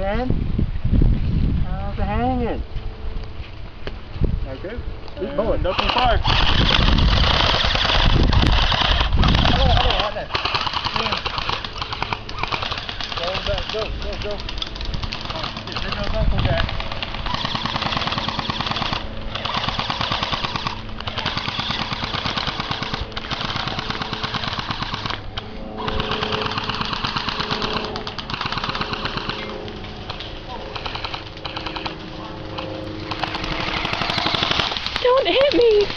Dan? How's it hanging? Okay. Keep going. Don't go far. Go, go, go. Oh, shit, there goes Uncle Jack. Don't hit me!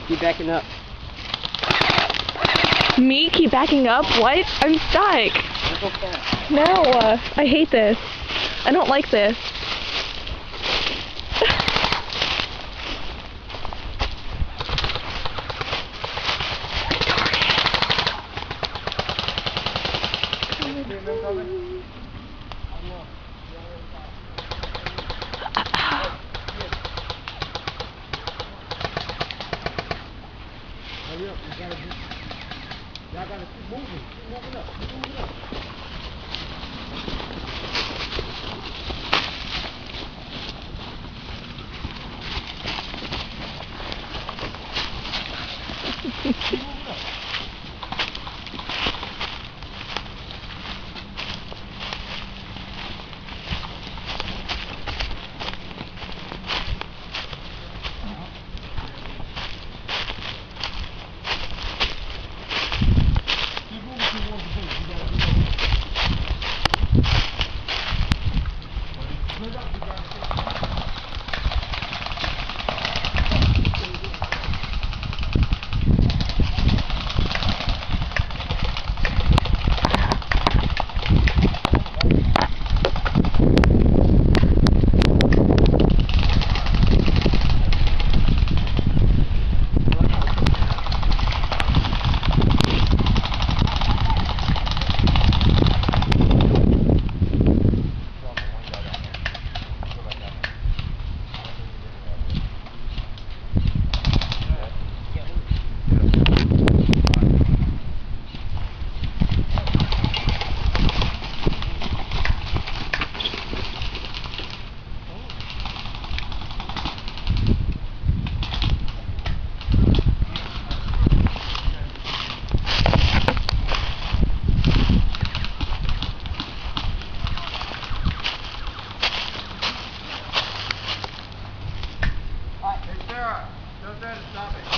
Keep backing up. Me? Keep backing up? What? I'm stuck. Go fast. No, I hate this. I don't like this. Hurry up, y'all gotta keep moving up, keep moving up. Keep moving up. Hey Sarah, don't try to stop it.